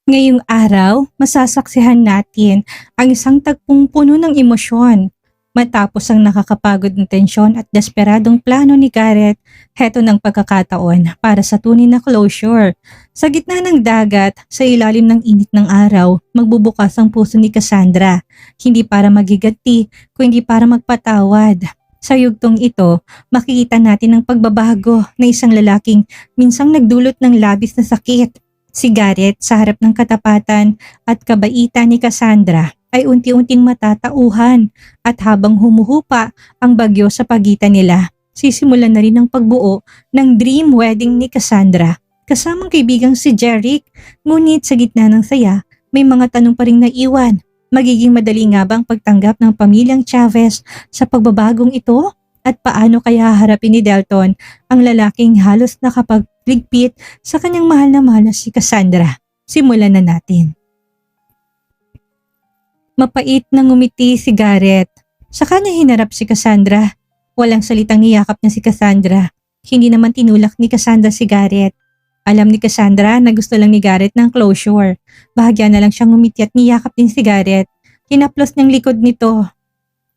Ngayong araw, masasaksihan natin ang isang tagpong puno ng emosyon. Matapos ang nakakapagod na tensyon at desperadong plano ni Gareth, heto ng pagkakataon para sa tunay na closure. Sa gitna ng dagat, sa ilalim ng init ng araw, magbubukas ang puso ni Cassandra. Hindi para magiganti, kundi para magpatawad. Sa yugtong ito, makikita natin ang pagbabago na isang lalaking minsang nagdulot ng labis na sakit. Si Gareth sa harap ng katapatan at kabaitan ni Cassandra ay unti-unting matatauhan at habang humuhupa ang bagyo sa pagitan nila, sisimulan na rin ang pagbuo ng dream wedding ni Cassandra kasamang kaibigang si Jeric. Ngunit sa gitna ng saya, may mga tanong pa rin naiwan. Magiging madali nga ba ang pagtanggap ng pamilyang Chavez sa pagbabagong ito? At paano kaya haharapin ni Delton ang lalaking halos nakapagligpit sa kanyang mahal na si Cassandra? Simulan na natin. Mapait na ngumiti si Gareth. Sa kanya hinarap si Cassandra. Walang salitang niyakap niya si Cassandra. Hindi naman tinulak ni Cassandra si Gareth. Alam ni Cassandra na gusto lang ni Gareth ng closure. Bahagya na lang siyang ngumiti at niyakap din si Gareth. Hinaplos niyang likod nito.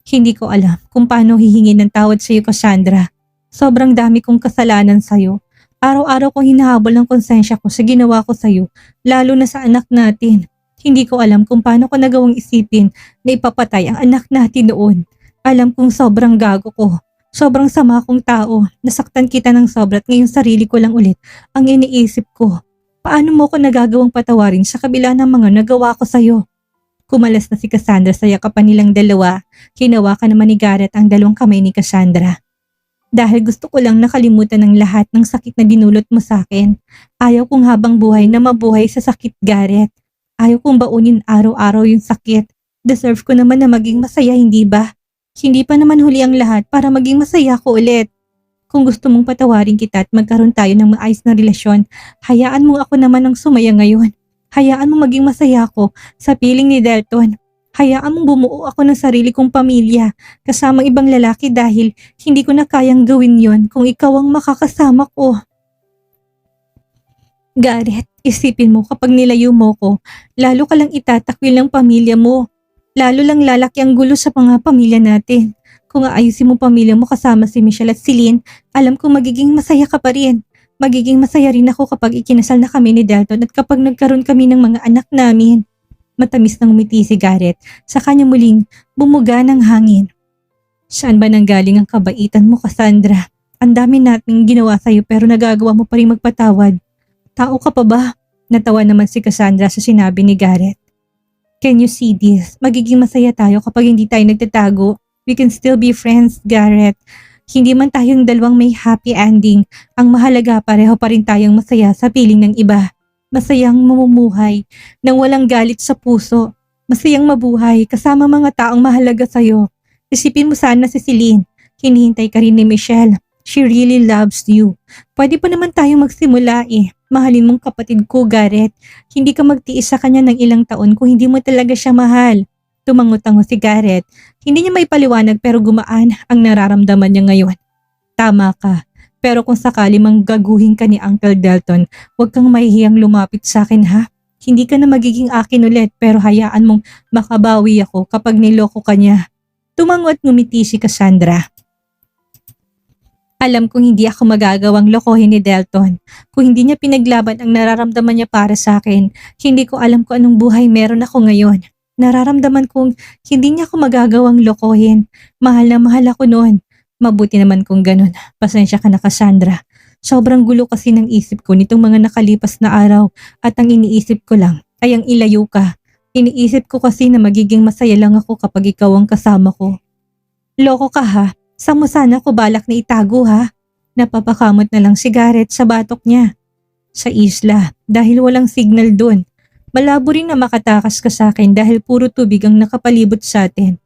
Hindi ko alam kung paano hihingi ng tawad sa iyo, Cassandra. Sobrang dami kong kasalanan sa iyo. Araw-araw kong hinahabol ng konsensya ko sa ginawa ko sa iyo, lalo na sa anak natin. Hindi ko alam kung paano ko nagawang isipin na ipapatay ang anak natin noon. Alam kong sobrang gago ko. Sobrang sama kong tao. Nasaktan kita ng sobra at ngayon sarili ko lang ulit ang iniisip ko. Paano mo ko nagagawang patawarin sa kabila ng mga nagawa ko sa iyo? Kumalas na si Cassandra sa yakapan nilang dalawa. Hinawakan naman ni Gareth ang dalawang kamay ni Cassandra. Dahil gusto ko lang nakalimutan ng lahat ng sakit na dinulot mo sa akin. Ayaw kong habang buhay na mabuhay sa sakit, Gareth. Ayaw kong baunin araw-araw yung sakit. Deserve ko naman na maging masaya, hindi ba? Hindi pa naman huli ang lahat para maging masaya ko ulit. Kung gusto mong patawarin kita at magkaroon tayo ng maayos na relasyon, hayaan mo ako naman ang sumaya ngayon. Hayaan mo maging masaya ako sa piling ni Delton. Hayaan mong bumuo ako ng sarili kong pamilya kasamang ibang lalaki dahil hindi ko na kayang gawin yon kung ikaw ang makakasama ko. Gareth, isipin mo kapag nilayo mo ko, lalo ka lang itatakwil ng pamilya mo. Lalo lang lalaki ang gulo sa mga pamilya natin. Kung aayusin mo pamilya mo kasama si Michelle at si Lynn, alam kong magiging masaya ka pa rin. Magiging masaya rin ako kapag ikinasal na kami ni Delton at kapag nagkaroon kami ng mga anak namin. Matamis na ngumiti si Gareth sa kanya muling bumuga ng hangin. Saan ba nanggaling ang kabaitan mo, Cassandra? Ang dami nating ginawa sa'yo pero nagagawa mo pa rin magpatawad. Tao ka pa ba? Natawa naman si Cassandra sa sinabi ni Gareth. Can you see this? Magiging masaya tayo kapag hindi tayo nagtatago. We can still be friends, Gareth. Hindi man tayong dalawang may happy ending, ang mahalaga pareho pa rin tayong masaya sa piling ng iba. Masayang mamumuhay nang walang galit sa puso. Masayang mabuhay kasama mga taong mahalaga sa'yo. Isipin mo sana si Celine. Hinihintay ka rin ni Michelle. She really loves you. Pwede pa naman tayong magsimula eh. Mahalin mong kapatid ko, Gareth. Hindi ka magtiis sa kanya ng ilang taon kung hindi mo talaga siya mahal. Tumango-tango si Gareth. Hindi niya maipaliwanag pero gumaan ang nararamdaman niya ngayon. Tama ka. Pero kung sakali mang gaguhin ka ni Uncle Delton, huwag kang mahihiyang lumapit sa akin ha. Hindi ka na magiging akin ulit pero hayaan mong makabawi ako kapag niloko ka niya. Tumango at ngumiti si Cassandra. Alam kong hindi ako magagawang lokohin ni Delton. Kung hindi niya pinaglaban ang nararamdaman niya para sa akin, hindi ko alam kung anong buhay meron ako ngayon. Nararamdaman kong hindi niya ako magagawang lokohin. Mahal na mahal ako noon. Mabuti naman kung ganun. Pasensya ka na, Cassandra. Sobrang gulo kasi ng isip ko nitong mga nakalipas na araw at ang iniisip ko lang ay ang ilayo ka. Iniisip ko kasi na magiging masaya lang ako kapag ikaw ang kasama ko. Loko ka ha? Saan mo sana ko balak na itago ha? Napapakamot na lang si Gareth sa batok niya. Sa isla, dahil walang signal doon. Malabo rin na makatakas ka sa akin dahil puro tubig ang nakapalibot sa atin.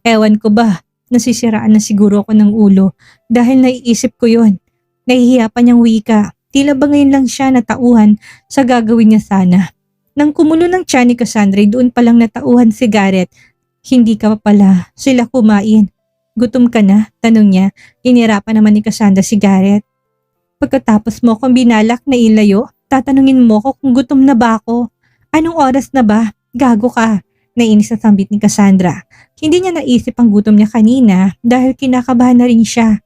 Ewan ko ba, nasisiraan na siguro ako ng ulo dahil naiisip ko yon. Nahihiya pa niyang wika, tila ba ngayon lang siya natauhan sa gagawin niya sana. Nang kumulo ng tiyan ni Cassandra, doon palang natauhan si Gareth. Hindi ka pa pala sila kumain. Gutom ka na? Tanong niya. Inirapan naman ni Cassandra si Gareth. Pagkatapos mo akong binalak na ilayo, tatanungin mo ko kung gutom na ba ako. Anong oras na ba? Gago ka. Nainis na sambit ni Cassandra. Hindi niya naisip ang gutom niya kanina dahil kinakabahan na rin siya.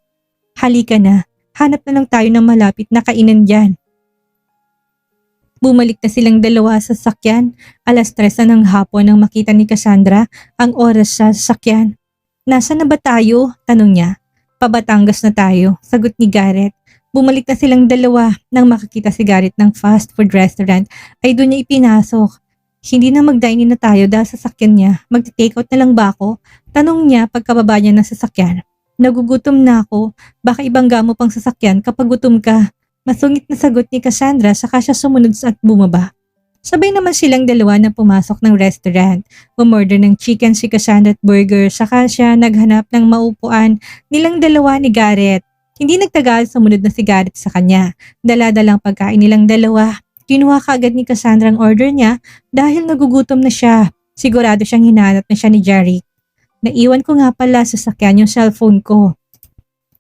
Halika na, hanap na lang tayo ng malapit na kainan dyan. Bumalik na silang dalawa sa sasakyan. 3:00 na ng hapon nang makita ni Cassandra ang oras sa sasakyan. Nasaan na ba tayo? Tanong niya. Pabatangas na tayo, sagot ni Garrett. Bumalik na silang dalawa nang makakita si Garrett ng fast food restaurant ay doon niya ipinasok. Hindi na mag-dine-in na tayo dahil sa sasakyan niya. Mag-take out na lang ba ako? Tanong niya pagkababa niya ng sasakyan. Nagugutom na ako. Baka ibangga mo pang sasakyan kapag gutom ka. Masungit na sagot ni Cassandra saka siya sumunod at bumaba. Sabay naman silang dalawa na pumasok ng restaurant. Umorder ng chicken si Cassandra at burger saka siya naghanap ng maupuan nilang dalawa ni Garrett. Hindi nagtagal sumunod na si Garrett sa kanya. Dala-dalang pagkain nilang dalawa. Kinuha kaagad ni Cassandra ang order niya dahil nagugutom na siya. Sigurado siyang hinahanap na siya ni Jeric. Naiwan ko nga pala sa sakyan yung cellphone ko.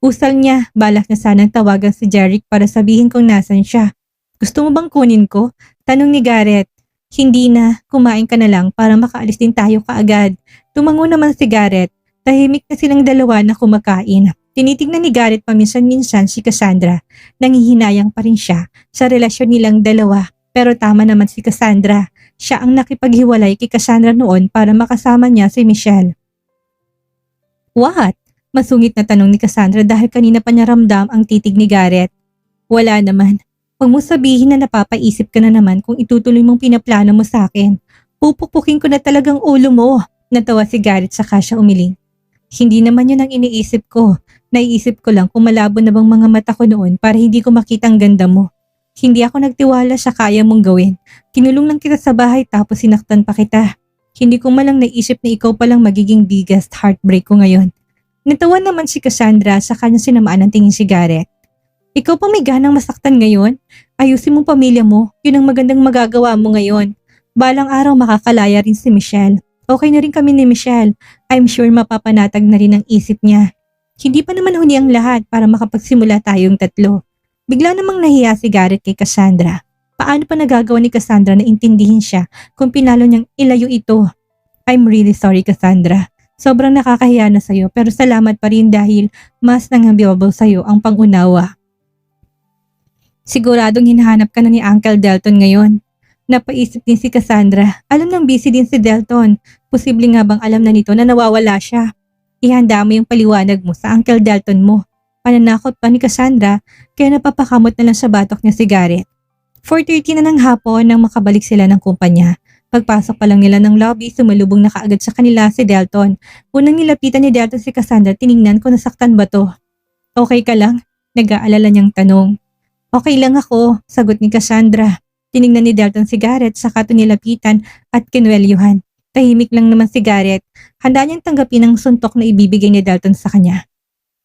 Usal niya, balak na sanang tawagan si Jeric para sabihin kung nasan siya. Gusto mo bang kunin ko? Tanong ni Garrett. Hindi na, kumain ka na lang para makaalis din tayo kaagad. Tumango naman si Garrett. Tahimik na silang dalawa na kumakain. Tinitignan ni Garrett paminsan-minsan si Cassandra. Nangihinayang pa rin siya sa relasyon nilang dalawa. Pero tama naman si Cassandra. Siya ang nakipaghiwalay kay Cassandra noon para makasama niya si Michelle. What? Masungit na tanong ni Cassandra dahil kanina pa niya ramdam ang titig ni Garrett. Wala naman. Huwag mo sabihin na napapaisip ka na naman kung itutuloy mong pinaplano mo sa akin. Pupukpukin ko na talagang ulo mo. Natawa si Garrett saka siya umiling. Hindi naman yun ang iniisip ko. Naiisip ko lang kung malabo na bang mga mata ko noon para hindi ko makita ang ganda mo. Hindi ako nagtiwala sa kaya mong gawin. Kinulong lang kita sa bahay tapos sinaktan pa kita. Hindi ko malang naisip na ikaw palang magiging biggest heartbreak ko ngayon. Natawa naman si Cassandra sa kanyang sinamaan ng tingin si Garrett. Ikaw pa may ganang masaktan ngayon? Ayusin mong pamilya mo, yun ang magandang magagawa mo ngayon. Balang araw makakalaya rin si Michelle. Okay na rin kami ni Michelle. I'm sure mapapanatag na rin ang isip niya. Hindi pa naman huli ang lahat para makapagsimula tayong tatlo. Bigla namang nahiya si Garrett kay Cassandra. Paano pa nagagawa ni Cassandra na intindihin siya kung pinalo niyang ilayo ito? I'm really sorry Cassandra. Sobrang nakakahiya na sa'yo pero salamat pa rin dahil mas nangabibabaw sa'yo ang pangunawa. Siguradong hinahanap ka na ni Uncle Delton ngayon. Napaisip din si Cassandra. Alam nang busy din si Delton. Posible nga bang alam na nito na nawawala siya? Ihanda mo yung paliwanag mo sa Uncle Delton mo. Pananakot pa ni Cassandra kaya napapakamot na lang sa batok niya si Garrett. 4:30 na ng hapon nang makabalik sila ng kumpanya. Pagpasok pa lang nila ng lobby, sumalubong na kaagad sa kanila si Delton. Unang nilapitan ni Delton si Cassandra, tiningnan kung nasaktan ba to. Okay ka lang? Nag-aalala niyang tanong. Okay lang ako, sagot ni Cassandra. Tiningnan ni Delton si Garrett saka ito nilapitan at kinwelyuhan. Tahimik lang naman si Garrett. Handa niyang tanggapin ang suntok na ibibigay ni Delton sa kanya.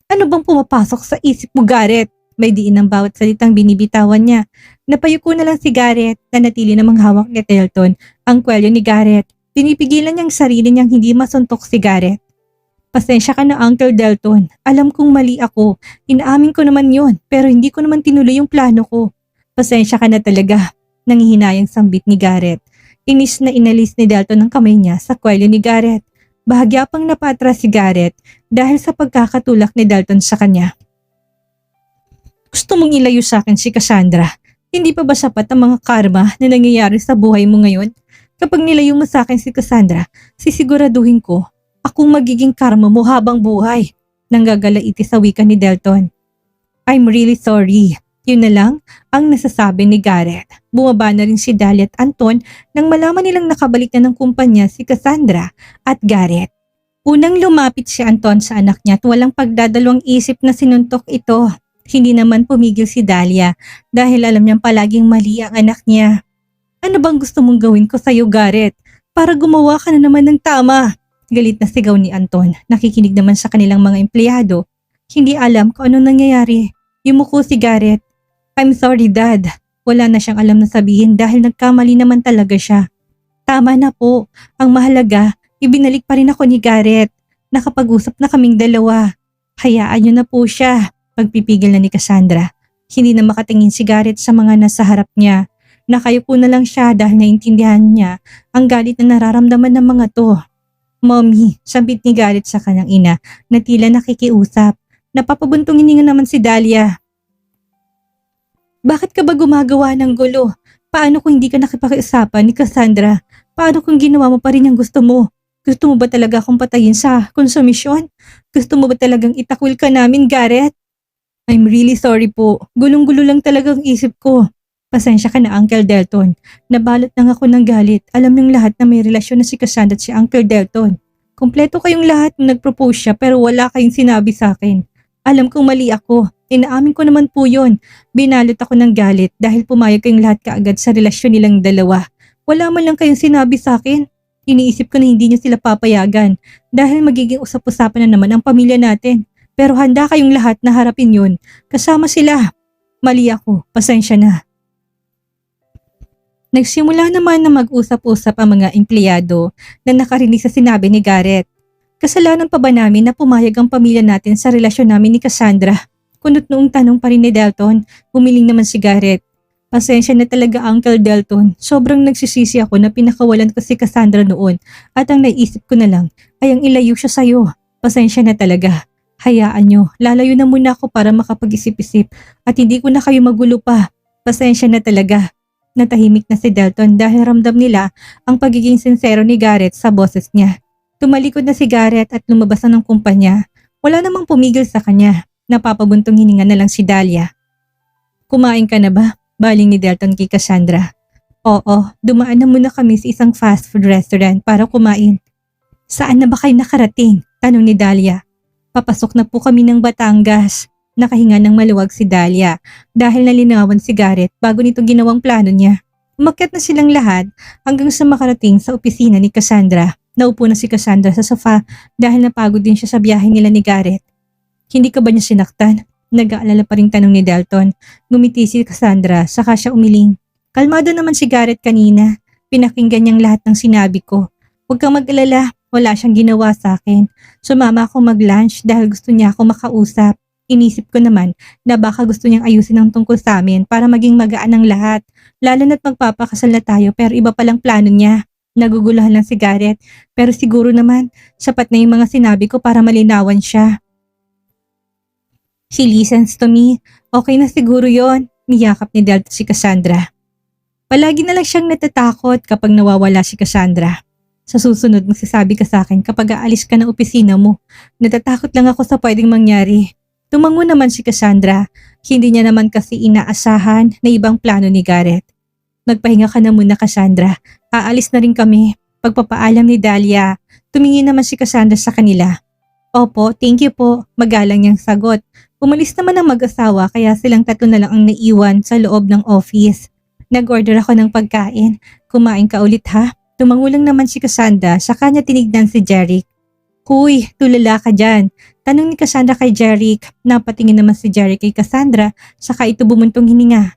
Ano bang pumapasok sa isip mo, Garrett? May diin ng bawat salitang binibitawan niya. Napayuko na lang si Garrett na natili namang hawak ni Delton ang kwelyo ni Garrett. Pinipigilan niyang sarili niyang hindi masuntok si Garrett. Pasensya ka na Uncle Delton. Alam kong mali ako. Inaamin ko naman yon pero hindi ko naman tinuloy yung plano ko. Pasensya ka na talaga. Nangihinayang sambit ni Garrett. Inis na inalis ni Delton ang kamay niya sa kwelyo ni Garrett. Bahagya pang napatras si Garrett dahil sa pagkakatulak ni Delton sa kanya. Gusto mong ilayo sa akin si Cassandra? Hindi pa ba sapat ang mga karma na nangyayari sa buhay mo ngayon? Kapag nilayo mo sa akin si Cassandra, sisiguraduhin ko, akong magiging karma mo habang buhay. Nanggagalaiti sa wika ni Delton. I'm really sorry. Yun na lang ang nasasabi ni Garrett. Bumaba na rin si Dahlia at Anton nang malaman nilang nakabalik na ng kumpanya si Cassandra at Garrett. Unang lumapit si Anton sa anak niya at walang pagdadalawang isip na sinuntok ito. Hindi naman pumigil si Dahlia dahil alam niyang palaging mali ang anak niya. Ano bang gusto mong gawin ko sa'yo, Garrett? Para gumawa ka na naman ng tama. Galit na sigaw ni Anton. Nakikinig naman sa kanilang mga empleyado. Hindi alam kung anong nangyayari. Yumuko si Garrett. I'm sorry, Dad. Wala na siyang alam na sabihin dahil nagkamali naman talaga siya. Tama na po. Ang mahalaga, ibinalik pa rin ako ni Garrett. Nakapag-usap na kaming dalawa. Hayaan niyo na po siya. Pagpipigil na ni Cassandra. Hindi na makatingin si Garrett sa mga nasa harap niya. Nakayupo na lang siya dahil naintindihan niya ang galit na nararamdaman ng mga to. Mommy, sabit ni Garrett sa kanyang ina na tila nakikiusap. Napapabuntong hininga naman si Dahlia. Bakit ka ba gumagawa ng gulo? Paano kung hindi ka nakipakiusapan ni Cassandra? Paano kung ginawa mo pa rin ang gusto mo? Gusto mo ba talaga akong patayin sa konsumisyon? Gusto mo ba talagang itakwil ka namin, Garrett? I'm really sorry po. Gulong-gulo lang talagang isip ko. Pasensya ka na, Uncle Delton. Nabalot lang ako ng galit. Alam ng lahat na may relasyon na si Cassandra at si Uncle Delton. Kumpleto kayong lahat nung nag-propose siya pero wala kayong sinabi sa akin. Alam kong mali ako. Inaamin ko naman po yun. Binalot ako ng galit dahil pumayag kayong lahat kaagad sa relasyon nilang dalawa. Wala man lang kayong sinabi sa akin. Iniisip ko na hindi niyo sila papayagan dahil magiging usap-usapan na naman ang pamilya natin. Pero handa kayong lahat na harapin yun. Kasama sila. Mali ako. Pasensya na. Nagsimula naman na mag-usap-usap ang mga empleyado na nakarinig sa sinabi ni Garrett. Kasalanan pa ba namin na pumayag ang pamilya natin sa relasyon namin ni Cassandra? Kunot noong tanong pa rin ni Delton, humiling naman si Garrett. Pasensya na talaga, Uncle Delton. Sobrang nagsisisi ako na pinakawalan ko si Cassandra noon at ang naisip ko na lang ay ang ilayo siya sa'yo. Pasensya na talaga. Hayaan nyo, lalayo na muna ako para makapag-isip-isip at hindi ko na kayo magulo pa. Pasensya na talaga. Natahimik na si Delton dahil ramdam nila ang pagiging sincero ni Garrett sa boses niya. Tumalikod na si Garrett at lumabas na ng kumpanya. Wala namang pumigil sa kanya. Napapabuntong hininga na lang si Dahlia. Kumain ka na ba? Baling ni Delton kay Cassandra. Oo, dumaan na muna kami sa isang fast food restaurant para kumain. Saan na ba kayo nakarating? Tanong ni Dahlia. Papasok na po kami ng Batangas. Nakahinga ng maluwag si Dahlia dahil nalinawan si Garrett bago nito ginawang plano niya. Umakyat na silang lahat hanggang sa makarating sa opisina ni Cassandra. Naupo na si Cassandra sa sofa dahil napagod din siya sa biyahe nila ni Garrett. Hindi ka ba niya sinaktan? Nag-aalala pa ring tanong ni Delton. Ngumiti si Cassandra saka siya umiling. Kalmado naman si Garrett kanina. Pinakinggan niyang lahat ng sinabi ko. Huwag kang mag-alala, wala siyang ginawa sa akin. Sumama ako mag-lunch dahil gusto niya ako makausap. Inisip ko naman na baka gusto niyang ayusin ang tungkol sa amin para maging magaan ang lahat. Lalo na't magpapakasal na tayo pero iba palang plano niya. Naguguluhan lang si Garrett pero siguro naman sapat na yung mga sinabi ko para malinawan siya. He listens to me. Okay na siguro yon. Niyakap ni Delta si Cassandra. Palagi na lang siyang natatakot kapag nawawala si Cassandra. Sa susunod magsasabi ka sa akin kapag aalis ka ng opisina mo. Natatakot lang ako sa pwedeng mangyari. Tumango naman si Cassandra. Hindi niya naman kasi inaasahan na ibang plano ni Garrett. Magpahinga ka na muna, Cassandra. Aalis na rin kami. Pagpapaalam ni Dahlia, tumingin naman si Cassandra sa kanila. Opo, thank you po. Magalang niyang sagot. Umalis naman ang mag-asawa kaya silang tatlo na lang ang naiwan sa loob ng office. Nag-order ako ng pagkain. Kumain ka ulit ha? Tumango lang naman si Cassandra sa kanya tinignan si Jeric. Huy, tulala ka dyan. Tanong ni Cassandra kay Jeric. Napatingin naman si Jeric kay Cassandra saka ito bumuntong hininga.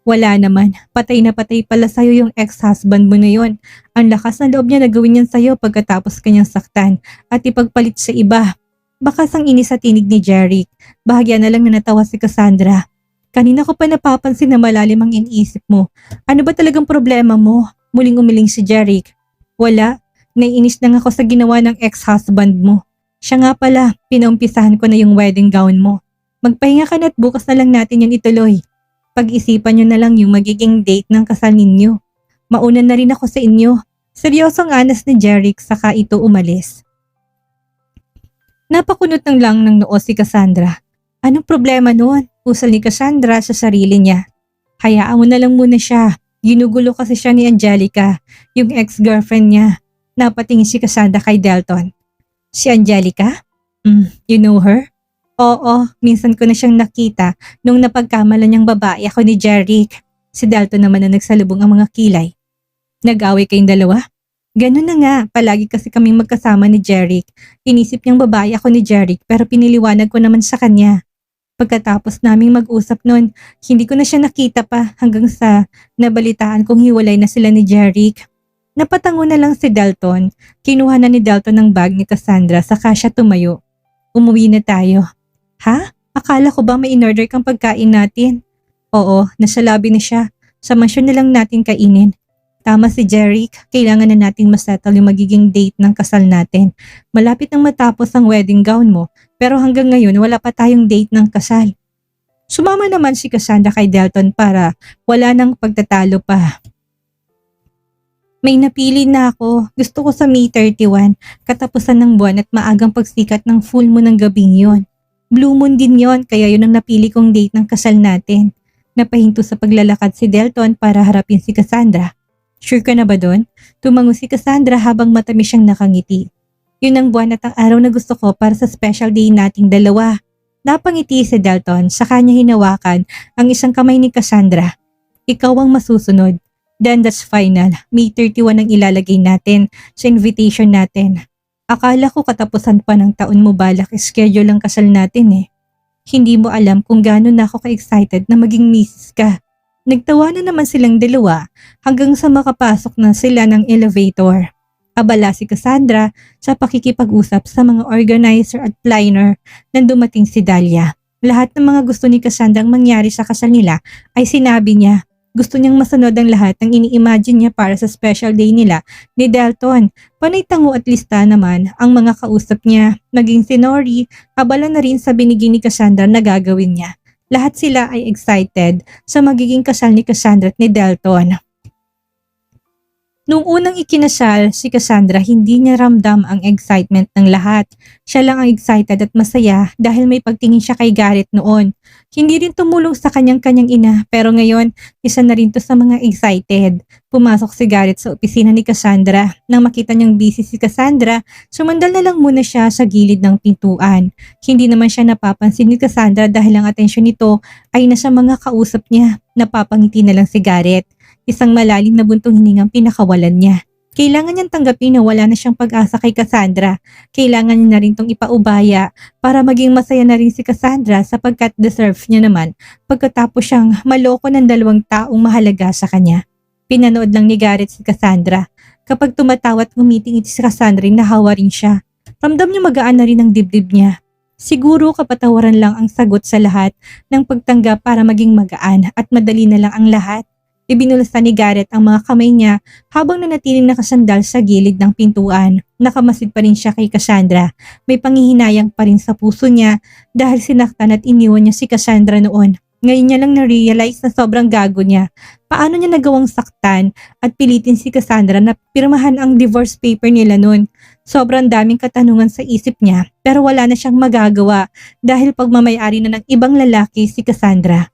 Wala naman. Patay na patay pala sa'yo yung ex-husband mo na yon. Ang lakas ng loob niya na gawin yan sa'yo pagkatapos kanyang saktan at ipagpalit sa iba. Bakas ang inis sa tinig ni Jeric. Bahagya na lang na natawa si Cassandra. Kanina ko pa napapansin na malalim ang iniisip mo. Ano ba talagang problema mo? Muling umiling si Jeric. Wala. Naiinis lang ako sa ginawa ng ex-husband mo. Siya nga pala, pinaumpisahan ko na yung wedding gown mo. Magpahinga ka na at bukas na lang natin yun ituloy. Pag-isipan nyo na lang yung magiging date ng kasal ninyo. Mauna na rin ako sa inyo. Seryosong anas ni Jeric saka ito umalis. Napakunot ng lang ng noo si Cassandra. Anong problema noon? Usal ni Cassandra sa sarili niya. Hayaan mo na lang muna siya. Ginugulo kasi siya ni Angelica, yung ex-girlfriend niya. Napatingin si Cassandra kay Delton. Si Angelica? You know her? Oo, minsan ko na siyang nakita nung napagkamalan niyang babae ako ni Jeric. Si Delton naman na nagsalubong ang mga kilay. Nag-away kayong dalawa? Ganun na nga, palagi kasi kaming magkasama ni Jeric. Inisip niyang babae ako ni Jeric pero piniliwanag ko naman sa kanya. Pagkatapos naming mag-usap nun, hindi ko na siya nakita pa hanggang sa nabalitaan kong hiwalay na sila ni Jeric. Napatango na lang si Delton. Kinuha na ni Delton ang bag ni Cassandra saka siya tumayo. Umuwi na tayo. Ha? Akala ko ba may in-order kang pagkain natin? Oo, nasa lobby na siya. Sa mansyon na lang natin kainin. Tama si Jeric, kailangan na nating masettle yung magiging date ng kasal natin. Malapit nang matapos ang wedding gown mo, pero hanggang ngayon wala pa tayong date ng kasal. Sumama naman si Cassandra kay Delton para wala nang pagtatalo pa. May napili na ako. Gusto ko sa May 31, katapusan ng buwan at maagang pagsikat ng full moon ng gabing yon. Blue moon din yon, kaya yun ang napili kong date ng kasal natin. Napahinto sa paglalakad si Delton para harapin si Cassandra. Sure ka na ba doon? Tumango si Cassandra habang matamis siyang nakangiti. Yun ang buwan at ang araw na gusto ko para sa special day nating dalawa. Napangiti si Delton, sa kanya hinawakan ang isang kamay ni Cassandra. Ikaw ang masusunod. Then that's final. May 31 ang ilalagay natin sa invitation natin. Akala ko katapusan pa ng taon mo balak schedule ang kasal natin eh. Hindi mo alam kung gaano na ako ka-excited na maging misis ka. Nagtawa na naman silang dalawa hanggang sa makapasok na sila ng elevator. Abala si Cassandra sa pakikipag-usap sa mga organizer at planner nang dumating si Dahlia. Lahat ng mga gusto ni Cassandra ang mangyari sa kasal nila ay sinabi niya. Gusto niyang masunod ang lahat ng ini-imagine niya para sa special day nila ni Delton. Panay tango at lista naman ang mga kausap niya. Naging si Nori, abala na rin sa binigay ni Cassandra na gagawin niya. Lahat sila ay excited sa magiging kasal ni Cassandra at ni Delton. Noong unang ikinasal si Cassandra, hindi niya ramdam ang excitement ng lahat. Siya lang ang excited at masaya dahil may pagtingin siya kay Garrett noon. Hindi rin tumulong sa kanyang ina pero ngayon isa na rin to sa mga excited. Pumasok si Garrett sa opisina ni Cassandra. Nang makita niyang busy si Cassandra, sumandal na lang muna siya sa gilid ng pintuan. Hindi naman siya napapansin ni Cassandra dahil ang atensyon nito ay nasa mga kausap niya. Napapangiti na lang si Garrett. Isang malalim na buntong hiningang pinakawalan niya. Kailangan niyang tanggapin na wala na siyang pag-asa kay Cassandra. Kailangan niya na rin itong ipaubaya para maging masaya na rin si Cassandra sapagkat deserve niya naman pagkatapos siyang maloko ng 2 taong mahalaga sa kanya. Pinanood lang ni Garrett si Cassandra. Kapag tumatawa at ngumitingiti si Cassandra, nahawa rin siya. Ramdam niya magaan na rin ang dibdib niya. Siguro kapatawaran lang ang sagot sa lahat ng pagtanggap para maging magaan at madali na lang ang lahat. Ibinulasan ni Garrett ang mga kamay niya habang nanatiling nakasandal sa gilid ng pintuan. Nakamasid pa rin siya kay Cassandra. May panghihinayang pa rin sa puso niya dahil sinaktan at iniwan niya si Cassandra noon. Ngayon niya lang na-realize na sobrang gago niya. Paano niya nagawang saktan at pilitin si Cassandra na pirmahan ang divorce paper nila noon? Sobrang daming katanungan sa isip niya pero wala na siyang magagawa dahil pagmamayari na ng ibang lalaki si Cassandra.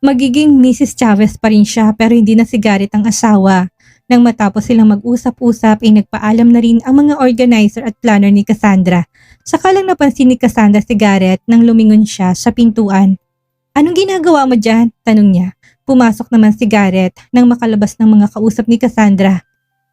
Magiging Mrs. Chavez pa rin siya pero hindi na si Garrett ang asawa. Nang matapos silang mag-usap-usap ay nagpaalam na rin ang mga organizer at planner ni Cassandra. Saka lang napansin ni Cassandra si Garrett nang lumingon siya sa pintuan. Anong ginagawa mo dyan? Tanong niya. Pumasok naman si Garrett nang makalabas ng mga kausap ni Cassandra.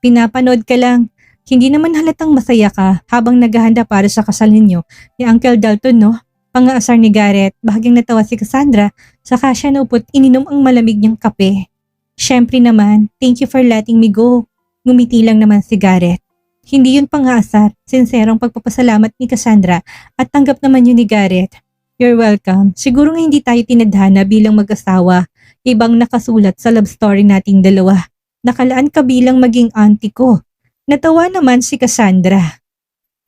Pinapanood ka lang. Hindi naman halatang masaya ka habang naghahanda para sa kasal ninyo ni Uncle Dalton, no? Pangaasar ni Garrett, bahagyang natawa si Cassandra, saka siya naupot ininom ang malamig niyang kape. Siyempre naman, thank you for letting me go. Ngumiti lang naman si Garrett. Hindi yun pangaasar, sinserong pagpapasalamat ni Cassandra at tanggap naman yun ni Garrett. You're welcome. Siguro nga hindi tayo tinadhana bilang mag-asawa. Ibang nakasulat sa love story nating dalawa. Nakalaan ka bilang maging auntie ko. Natawa naman si Cassandra.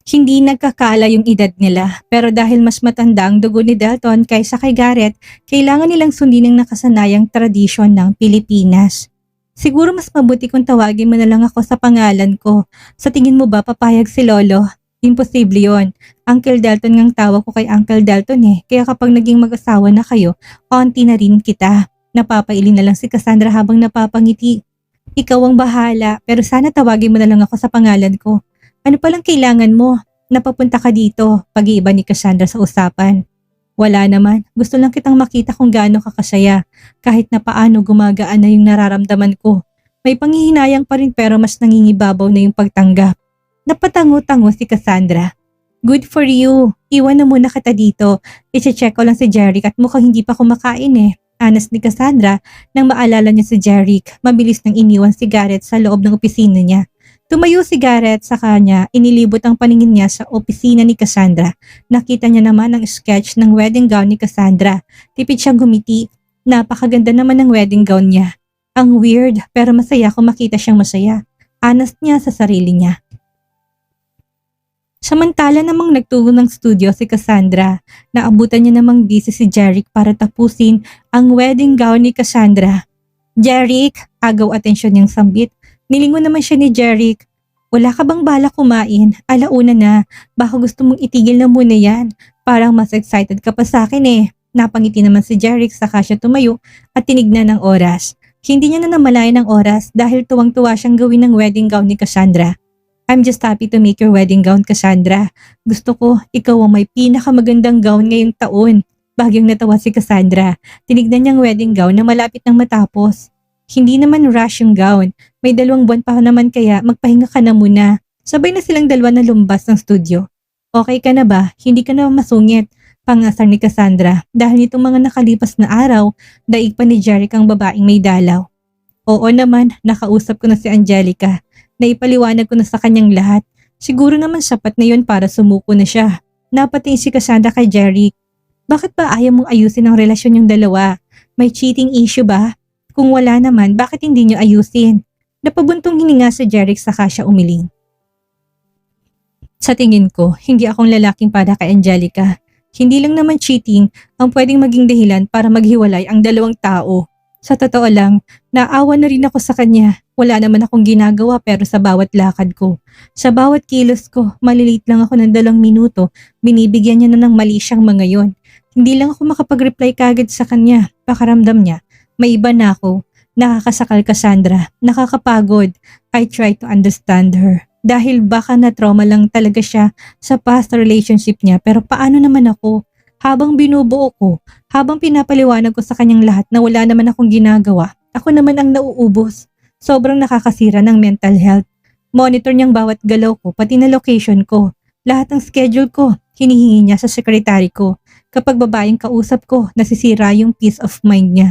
Hindi nagkakala yung edad nila pero dahil mas matanda ang dugo ni Dalton kaysa kay Garrett, kailangan nilang sundin ang nakasanayang tradisyon ng Pilipinas. Siguro mas mabuti kung tawagin mo na lang ako sa pangalan ko. Sa tingin mo ba papayag si Lolo? Imposible yon. Uncle Dalton ngang tawag ko kay Uncle Dalton eh. Kaya kapag naging mag-asawa na kayo, auntie na rin kita. Napapailin na lang si Cassandra habang napapangiti. Ikaw ang bahala pero sana tawagin mo na lang ako sa pangalan ko. Ano palang kailangan mo? Napapunta ka dito, pag-iiba ni Cassandra sa usapan. Wala naman, gusto lang kitang makita kung gaano ka kasaya, kahit na paano gumagaan na yung nararamdaman ko. May panghihinayang pa rin pero mas nangingibabaw na yung pagtanggap. Napatango-tango si Cassandra. Good for you, iwan na muna kita dito. I-check ko lang si Jeric at mukhang hindi pa kumakain eh. Honest ni Cassandra nang maalala niya si Jeric, mabilis nang iniwan si Garrett sa loob ng opisina niya. Tumayo si Garrett sa kanya, inilibot ang paningin niya sa opisina ni Cassandra. Nakita niya naman ang sketch ng wedding gown ni Cassandra. Tipid siyang gumiti. Napakaganda naman ng wedding gown niya. Ang weird pero masaya kung makita siyang masaya. Honest niya sa sarili niya. Samantala namang nagtungo ng studio si Cassandra. Naabutan niya namang busy si Jeric para tapusin ang wedding gown ni Cassandra. Jeric, agaw atensyon niyang sambit. Nilingon naman siya ni Jeric. Wala ka bang balak kumain? Alauna na. Baka gusto mong itigil na muna yan. Parang mas excited ka pa sa akin eh. Napangiti naman si Jeric saka siya tumayo at tinignan ng oras. Hindi niya na namalayan ng oras dahil tuwang-tuwa siyang gawin ng wedding gown ni Cassandra. I'm just happy to make your wedding gown, Cassandra. Gusto ko, ikaw ang may pinakamagandang gown ngayong taon. Bagyang natawa si Cassandra. Tinignan niyang wedding gown na malapit nang matapos. Hindi naman rush yung gown. May 2 buwan pa naman kaya magpahinga ka na muna. Sabay na silang dalawa na lumbas ng studio. Okay ka na ba? Hindi ka na masungit. Pangasar ni Cassandra dahil nitong mga nakalipas na araw, daig pa ni Jeric ang babaeng may dalaw. Oo naman, nakausap ko na si Angelica. Naipaliwanag ko na sa kanyang lahat. Siguro naman sapat na yun para sumuko na siya. Napating si Cassandra kay Jeric. Bakit ba ayaw mong ayusin ang relasyon yung dalawa? May cheating issue ba? Kung wala naman, bakit hindi niyo ayusin? Napabuntong hininga si Jeric saka siya umiling. Sa tingin ko, hindi akong lalaking para kay Angelica. Hindi lang naman cheating ang pwedeng maging dahilan para maghiwalay ang 2 tao. Sa totoo lang, naawa na rin ako sa kanya. Wala naman akong ginagawa pero sa bawat lakad ko. Sa bawat kilos ko, malilate lang ako ng 2 minuto. Binibigyan niya na ng mali siyang mga yon. Hindi lang ako makapag-reply kagad sa kanya. Pakaramdam niya, may iba na ako. Nakakasakal Cassandra, nakakapagod. I try to understand her. Dahil baka na-trauma lang talaga siya sa past relationship niya pero paano naman ako? Habang binubuo ko, habang pinapaliwanag ko sa kanyang lahat na wala naman akong ginagawa, ako naman ang nauubos. Sobrang nakakasira ng mental health. Monitor niyang bawat galaw ko, pati na location ko. Lahat ng schedule ko, hinihingi niya sa sekretary ko. Kapag babaeng kausap ko, nasisira yung peace of mind niya.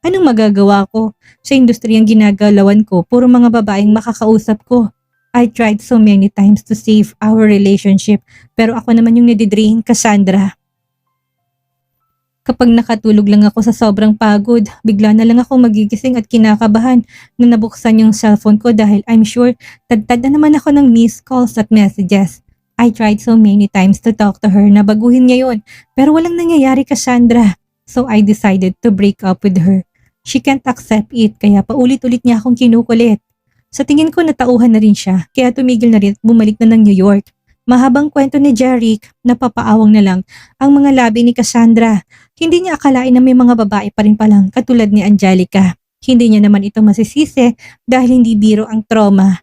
Anong magagawa ko? Sa industriyang ginagalawan ko, puro mga babaeng makakausap ko. I tried so many times to save our relationship, pero ako naman yung nadidrain, Cassandra. Kapag nakatulog lang ako sa sobrang pagod, bigla na lang ako magigising at kinakabahan na nabuksan yung cellphone ko dahil I'm sure tadtad na naman ako ng missed calls at messages. I tried so many times to talk to her na baguhin niya yun, pero walang nangyayari, Cassandra. So I decided to break up with her. She can't accept it kaya paulit-ulit niya akong kinukulit. Sa tingin ko natauhan na rin siya kaya tumigil na rin at bumalik na ng New York. Mahabang kwento ni Jeric, napapaawang na lang ang mga labi ni Cassandra. Hindi niya akalain na may mga babae pa rin palang katulad ni Angelica. Hindi niya naman ito masisisi dahil hindi biro ang trauma.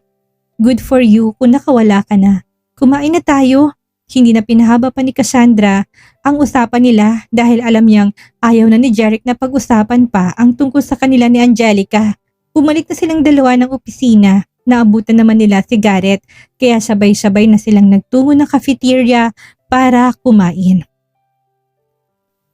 Good for you kung nakawala ka na. Kumain na tayo. Hindi na pinahaba pa ni Cassandra ang usapan nila dahil alam niyang ayaw na ni Jeric na pag-usapan pa ang tungkol sa kanila ni Angelica. Bumalik na silang dalawa ng opisina. Naabutan naman nila si Garrett kaya sabay-sabay na silang nagtungo ng cafeteria para kumain.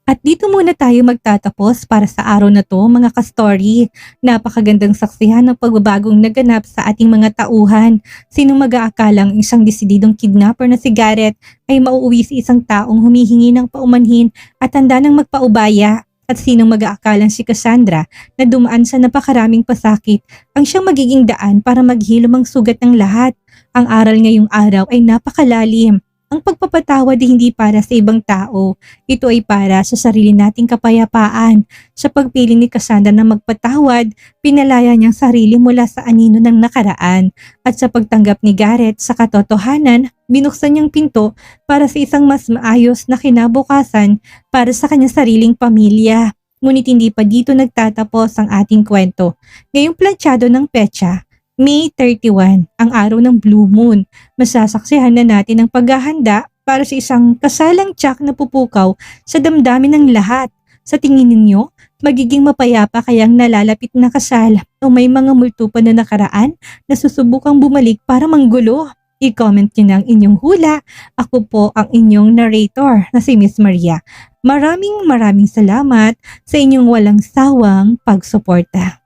At dito muna tayo magtatapos para sa araw na to mga ka-story. Napakagandang saksihan ng pagbabagong naganap sa ating mga tauhan. Sinong mag-aakalang isang desididong kidnapper na si Garrett ay mauuwi sa isang taong humihingi ng paumanhin at handa ng magpaubaya. At sinong mag-aakalang si Cassandra na dumaan sa napakaraming pasakit ang siyang magiging daan para maghilom ang sugat ng lahat. Ang aral ngayong araw ay napakalalim. Ang pagpapatawad ay hindi para sa ibang tao. Ito ay para sa sarili nating kapayapaan. Sa pagpili ni Cassandra na magpatawad, pinalaya niyang sarili mula sa anino ng nakaraan. At sa pagtanggap ni Garrett sa katotohanan, binuksan niyang pinto para sa isang mas maayos na kinabukasan para sa kanyang sariling pamilya. Ngunit hindi pa dito nagtatapos ang ating kwento. Ngayong planchado ng petsa, May 31, ang araw ng Blue Moon. Masasaksihan na natin ang paghahanda para sa isang kasalang tiyak na pupukaw sa damdamin ng lahat. Sa tingin ninyo, magiging mapayapa kayang nalalapit na kasal o may mga multo pa na nakaraan na susubukang bumalik para manggulo? I-comment nyo na ang inyong hula. Ako po ang inyong narrator na si Miss Maria. Maraming salamat sa inyong walang sawang pagsuporta.